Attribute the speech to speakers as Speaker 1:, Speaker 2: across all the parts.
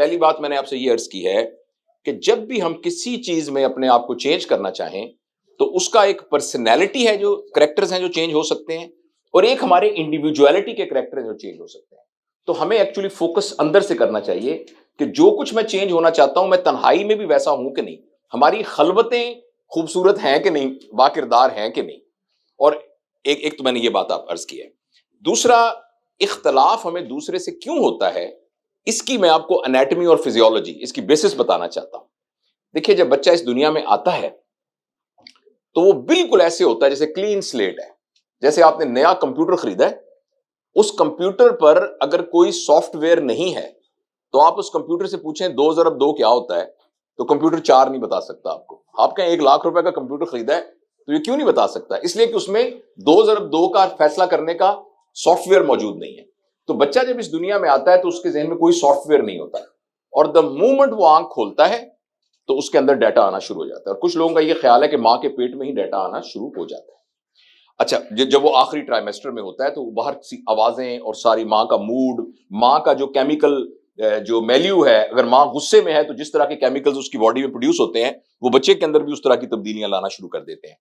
Speaker 1: پہلی بات میں نے آپ سے یہ عرض کی ہے کہ جب بھی ہم کسی چیز میں اپنے آپ کو چینج کرنا چاہیں تو اس کا ایک پرسنالٹی ہے، جو کریکٹرز ہیں جو چینج ہو سکتے ہیں، اور ایک ہمارے انڈیویجوالٹی کے کریکٹر ہیں جو چینج ہو سکتے ہیں. تو ہمیں ایکچولی فوکس اندر سے کرنا چاہیے کہ جو کچھ میں چینج ہونا چاہتا ہوں میں تنہائی میں بھی ویسا ہوں کہ نہیں، ہماری خلوتیں خوبصورت ہیں کہ نہیں، با کردار ہیں کہ نہیں. اور ایک تو میں نے یہ بات آپ عرض کی ہے. دوسرا، اختلاف ہمیں دوسرے سے کیوں ہوتا ہے، اس کی میں آپ کو انیٹمی اور فزیولوجی، اس کی بیسس بتانا چاہتا ہوں. دیکھیے، جب بچہ اس دنیا میں آتا ہے تو وہ بالکل ایسے ہوتا ہے جیسے کلین سلیٹ ہے. جیسے آپ نے نیا کمپیوٹر خریدا ہے، اس کمپیوٹر پر اگر کوئی سافٹ ویئر نہیں ہے تو آپ اس کمپیوٹر سے پوچھیں 2 × 2 کیا ہوتا ہے تو کمپیوٹر 4 نہیں بتا سکتا آپ کو. آپ کہیں 1,00,000 روپے کا کمپیوٹر خریدا ہے تو یہ کیوں نہیں بتا سکتا؟ اس لیے کہ اس میں 2 × 2 کا فیصلہ کرنے کا سافٹ ویئر موجود نہیں ہے. تو بچہ جب اس دنیا میں آتا ہے تو اس کے ذہن میں کوئی سافٹ ویئر نہیں ہوتا، اور دا مومنٹ وہ آنکھ کھولتا ہے تو اس کے اندر ڈیٹا آنا شروع ہو جاتا ہے. اور کچھ لوگوں کا یہ خیال ہے کہ ماں کے پیٹ میں ہی ڈیٹا آنا شروع ہو جاتا ہے. اچھا، جب وہ آخری ٹرائیمیسٹر میں ہوتا ہے تو باہر سی آوازیں اور ساری ماں کا موڈ، ماں کا جو کیمیکل جو میلیو ہے، اگر ماں غصے میں ہے تو جس طرح کے کیمیکلز اس کی باڈی میں پروڈیوس ہوتے ہیں وہ بچے کے اندر بھی اس طرح کی تبدیلیاں لانا شروع کر دیتے ہیں.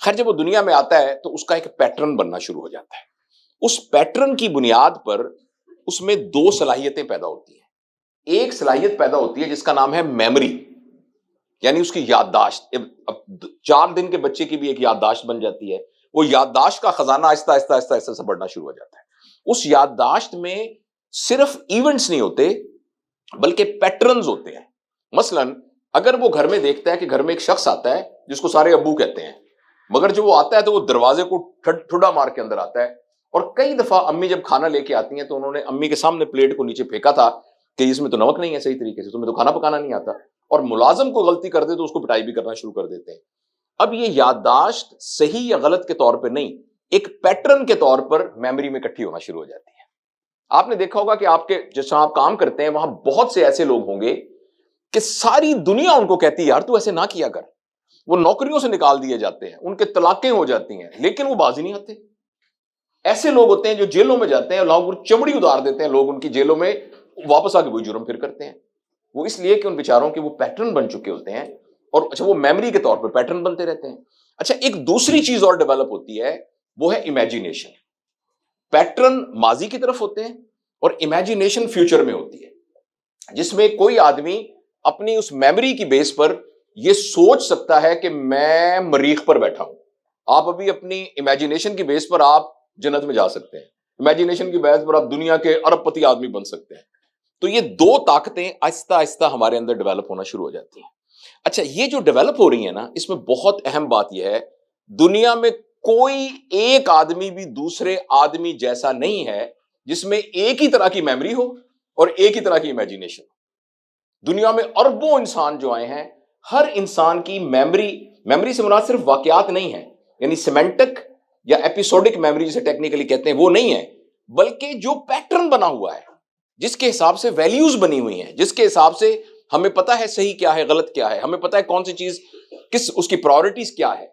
Speaker 1: خیر، جب وہ دنیا میں آتا ہے تو اس کا ایک پیٹرن بننا شروع ہو جاتا ہے. اس پیٹرن کی بنیاد پر اس میں 2 صلاحیتیں پیدا ہوتی ہیں. ایک صلاحیت پیدا ہوتی ہے جس کا نام ہے میموری، یعنی اس کی یادداشت. اب 4 دن کے بچے کی بھی ایک یادداشت بن جاتی ہے. وہ یادداشت کا خزانہ آہستہ آہستہ آہستہ آہستہ سے بڑھنا شروع ہو جاتا ہے. اس یادداشت میں صرف ایونٹس نہیں ہوتے بلکہ پیٹرنز ہوتے ہیں. مثلا اگر وہ گھر میں دیکھتا ہے کہ گھر میں ایک شخص آتا ہے جس کو سارے ابو کہتے ہیں، مگر جب وہ آتا ہے تو وہ دروازے کو ٹھڈا مار کے اندر آتا ہے. اور کئی دفعہ امی جب کھانا لے کے آتی ہیں تو انہوں نے امی کے سامنے پلیٹ کو نیچے پھینکا تھا کہ اس میں تو نمک نہیں ہے صحیح طریقے سے، تمہیں تو کھانا پکانا نہیں آتا. اور ملازم کو غلطی کر دے تو اس کو پٹائی بھی کرنا شروع کر دیتے ہیں. اب یہ یادداشت صحیح یا غلط کے طور پہ نہیں، ایک پیٹرن کے طور پر میموری میں اکٹھی ہونا شروع ہو جاتی ہے. آپ نے دیکھا ہوگا کہ آپ کے جس آپ کام کرتے ہیں وہاں بہت سے ایسے لوگ ہوں گے کہ ساری دنیا ان کو کہتی ہے یار تو ایسے نہ کیا کر. وہ نوکریوں سے نکال دیے جاتے ہیں، ان کے طلاقیں ہو جاتی ہیں، لیکن وہ باز ہی نہیں آتے. ایسے لوگ ہوتے ہیں جو جیلوں میں جاتے ہیں، لوگ چمڑی اتار دیتے ہیں، لوگ ان کی جیلوں میں واپس آ کے وہی جرم پھر کرتے ہیں. وہ اس لیے کہ ان بیچاروں کے وہ پیٹرن بن چکے ہوتے ہیں، اور اچھا وہ میموری کے طور پر پیٹرن بنتے رہتے ہیں. اچھا، ایک دوسری چیز اور ڈیولپ ہوتی ہے، وہ ہے امیجینیشن. پیٹرن ماضی کی طرف ہوتے ہیں اور امیجینیشن فیوچر میں ہوتی ہے، جس میں کوئی آدمی اپنی اس میموری کی بیس پر یہ سوچ سکتا ہے کہ میں مریخ پر بیٹھا ہوں. آپ ابھی اپنی امیجینیشن کی بیس پر آپ جنت میں جا سکتے ہیں، امیجینیشن کی بیس پر آپ دنیا کے ارب پتی آدمی بن سکتے ہیں. تو یہ 2 طاقتیں آہستہ آہستہ ہمارے اندر ڈیولپ ہونا شروع ہو جاتی ہیں. اچھا، یہ جو ڈیولپ ہو رہی ہیں نا، اس میں بہت اہم بات یہ ہے، دنیا میں کوئی ایک آدمی بھی دوسرے آدمی جیسا نہیں ہے جس میں ایک ہی طرح کی میموری ہو اور ایک ہی طرح کی امیجینیشن. دنیا میں اربوں انسان جو آئے ہیں، ہر انسان کی میموری سے مراد صرف واقعات نہیں ہے، یعنی سیمنٹک یا ایپیسوڈک میموری جسے ٹیکنیکلی کہتے ہیں وہ نہیں ہے، بلکہ جو پیٹرن بنا ہوا ہے، جس کے حساب سے ویلیوز بنی ہوئی ہیں، جس کے حساب سے ہمیں پتا ہے صحیح کیا ہے غلط کیا ہے، ہمیں پتا ہے کون سی چیز کس اس کی پرائورٹیز کیا ہے.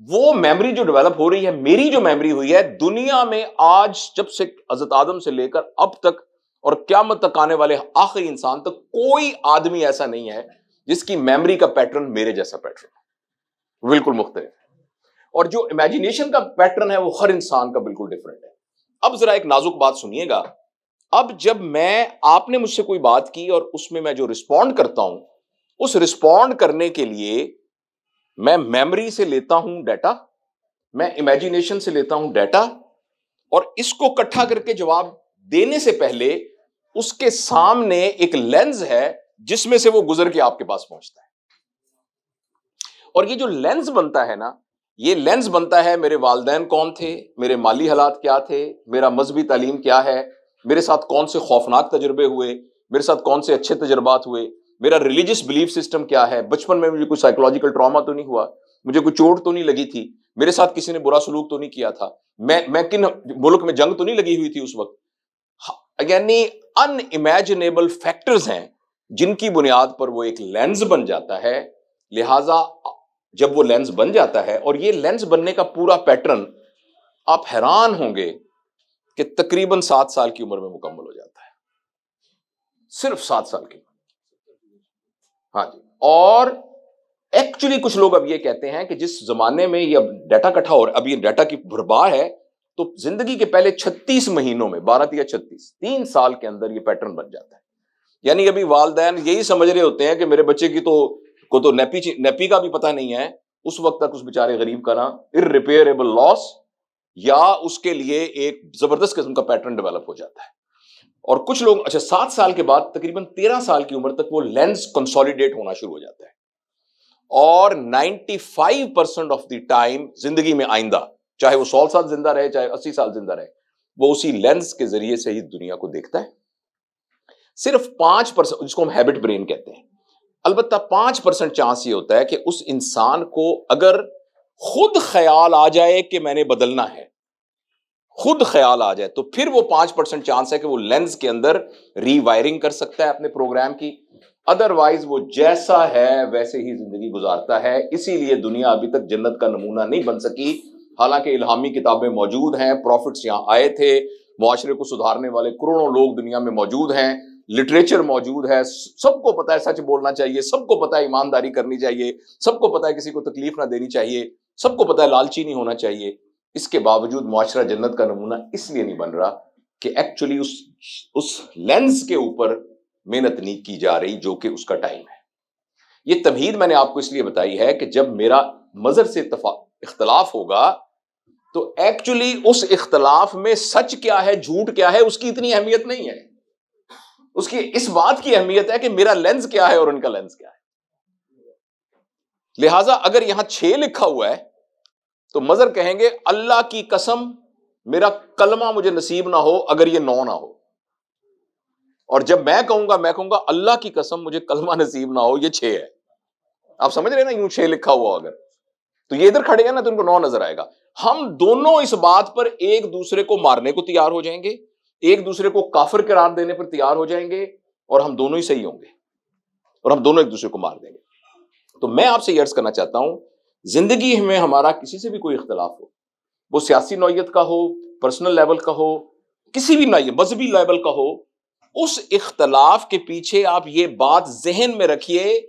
Speaker 1: وہ میموری جو ڈیولپ ہو رہی ہے، میری جو میموری ہوئی ہے دنیا میں آج جب سے حضرت آدم سے لے کر اب تک اور قیامت تک آنے والے آخری انسان تک، کوئی آدمی ایسا نہیں ہے جس کی میموری کا پیٹرن میرے جیسا پیٹرن ہے، بالکل مختلف ہے. اور جو امیجینیشن کا پیٹرن ہے وہ ہر انسان کا بالکل ڈیفرنٹ ہے. اب ذرا ایک نازک بات سنیے گا. اب جب آپ نے مجھ سے کوئی بات کی اور اس میں جو رسپونڈ کرتا ہوں، اس رسپونڈ کرنے کے لیے میں میموری سے لیتا ہوں ڈیٹا، میں امیجینیشن سے لیتا ہوں ڈیٹا، اور اس کو اکٹھا کر کے جواب دینے سے پہلے اس کے سامنے ایک لینز ہے جس میں سے وہ گزر کے آپ کے پاس پہنچتا ہے. اور یہ جو لینز بنتا ہے نا، یہ لینز بنتا ہے میرے والدین کون تھے، میرے مالی حالات کیا تھے، میرا مذہبی تعلیم کیا ہے، میرے ساتھ کون سے خوفناک تجربے ہوئے، میرے ساتھ کون سے اچھے تجربات ہوئے، میرا ریلیجس بلیف سسٹم کیا ہے، بچپن میں مجھے کوئی سائیکولوجیکل ٹراما تو نہیں ہوا، مجھے کوئی چوٹ تو نہیں لگی تھی، میرے ساتھ کسی نے برا سلوک تو نہیں کیا تھا، میں کن ملک میں جنگ تو نہیں لگی ہوئی تھی اس وقت. یعنی ان امیجنیبل فیکٹرز ہیں جن کی بنیاد پر وہ ایک لینز بن جاتا ہے. لہذا جب وہ لینز بن جاتا ہے، اور یہ لینز بننے کا پورا پیٹرن آپ حیران ہوں گے کہ تقریباً 7 سال کی عمر میں مکمل ہو جاتا ہے. صرف 7 سال کی. ہاں جی. اور ایکچولی کچھ لوگ اب یہ کہتے ہیں کہ جس زمانے میں یہ ڈیٹا اکٹھا ہو رہا، اب یہ ڈیٹا کی بھرمار ہے، تو زندگی کے پہلے 36 مہینوں میں 12 یا 36 3 سال کے اندر یہ پیٹرن بن جاتا ہے. یعنی ابھی والدین یہی سمجھ رہے ہوتے ہیں کہ میرے بچے کی تو نیپی کا بھی پتہ نہیں ہے، اس وقت تک اس بیچارے غریب کا نا irreparable لاس یا اس کے لیے ایک زبردست قسم کا پیٹرن ڈیولپ ہو جاتا ہے. اور کچھ لوگ 7 سال کے بعد تقریباً 13 سال کی عمر تک وہ لینس کنسولیڈیٹ ہونا شروع ہو جاتا ہے. اور 95% آف دی ٹائم زندگی میں آئندہ، چاہے وہ 100 سال زندہ رہے چاہے 80 سال زندہ رہے، وہ اسی لینس کے ذریعے سے ہی دنیا کو دیکھتا ہے. صرف 5%، جس کو ہم ہیبٹ برین کہتے ہیں، البتہ 5% چانس یہ ہوتا ہے کہ اس انسان کو اگر خود خیال آ جائے کہ میں نے بدلنا ہے، خود خیال آ جائے، تو پھر وہ 5% چانس ہے کہ وہ لینز کے اندر ری وائرنگ کر سکتا ہے اپنے پروگرام کی. ادروائز وہ جیسا ہے ویسے ہی زندگی گزارتا ہے. اسی لیے دنیا ابھی تک جنت کا نمونہ نہیں بن سکی، حالانکہ الہامی کتابیں موجود ہیں، پروفٹس یہاں آئے تھے، معاشرے کو سدھارنے والے کروڑوں لوگ دنیا میں موجود ہیں، لٹریچر موجود ہے، سب کو پتا ہے سچ بولنا چاہیے، سب کو پتا ہے ایمانداری کرنی چاہیے، سب کو پتا ہے کسی کو تکلیف نہ دینی چاہیے، سب کو پتا ہے لالچی نہیں ہونا چاہیے. اس کے باوجود معاشرہ جنت کا نمونہ اس لیے نہیں بن رہا کہ ایکچولی اس لینز کے اوپر محنت نہیں کی جا رہی جو کہ اس کا ٹائم ہے. یہ تمہید میں نے آپ کو اس لیے بتائی ہے کہ جب میرا مظہر سے اختلاف ہوگا تو ایکچولی اس اختلاف میں سچ کیا ہے جھوٹ کیا ہے اس کی اتنی اہمیت نہیں ہے. اس کی اس بات کی اہمیت ہے کہ میرا لینز کیا ہے اور ان کا لینز کیا ہے. لہٰذا اگر یہاں 6 لکھا ہوا ہے تو مظہر کہیں گے اللہ کی قسم میرا کلمہ مجھے نصیب نہ ہو اگر یہ 9 نہ ہو. اور جب میں کہوں گا اللہ کی قسم مجھے کلمہ نصیب نہ ہو یہ 6 ہے. آپ سمجھ رہے ہیں نا، یوں 6 لکھا ہوا اگر تو یہ ادھر کھڑے ہیں نا تو ان کو 9 نظر آئے گا. ہم دونوں اس بات پر ایک دوسرے کو مارنے کو تیار ہو جائیں گے، ایک دوسرے کو کافر قرار دینے پر تیار ہو جائیں گے، اور ہم دونوں ہی صحیح ہوں گے اور ہم دونوں ایک دوسرے کو مار دیں گے. تو میں آپ سے یہ عرض کرنا چاہتا ہوں، زندگی میں ہمارا کسی سے بھی کوئی اختلاف ہو، وہ سیاسی نوعیت کا ہو، پرسنل لیول کا ہو، کسی بھی نوعیت مذہبی لیول کا ہو، اس اختلاف کے پیچھے آپ یہ بات ذہن میں رکھیے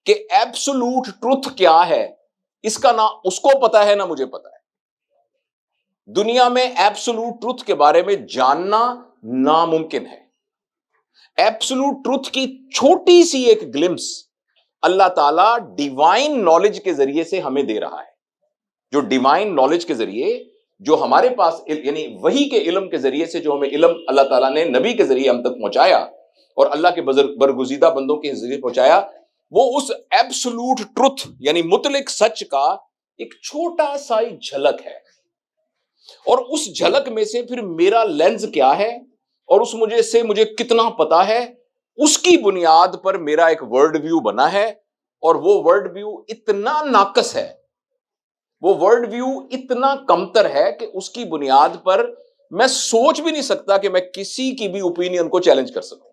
Speaker 1: کہ ایبسولوٹ ٹروتھ کیا ہے اس کا نہ اس کو پتا ہے نہ مجھے پتا ہے. دنیا میں ایبسولوٹ ٹروتھ کے بارے میں جاننا ناممکن ہے. ایبسولوٹ ٹروتھ کی چھوٹی سی ایک گلمس اللہ تعالیٰ ڈیوائن نالج کے ذریعے سے ہمیں دے رہا ہے. جو ڈیوائن نالج کے ذریعے جو ہمارے پاس یعنی وحی کے علم کے ذریعے سے جو ہمیں علم اللہ تعالیٰ نے نبی کے ذریعے ہم تک پہنچایا اور اللہ کے برگزیدہ بندوں کے ذریعے پہنچایا، وہ اس ایبسولوٹ ٹروتھ یعنی مطلق سچ کا ایک چھوٹا سا جھلک ہے. اور اس جھلک میں سے پھر میرا لینز کیا ہے اور اس مجھے کتنا پتا ہے، اس کی بنیاد پر میرا ایک ورلڈ ویو بنا ہے. اور وہ ورلڈ ویو اتنا ناقص ہے، وہ ورلڈ ویو اتنا کمتر ہے کہ اس کی بنیاد پر میں سوچ بھی نہیں سکتا کہ میں کسی کی بھی اوپینین کو چیلنج کر سکوں.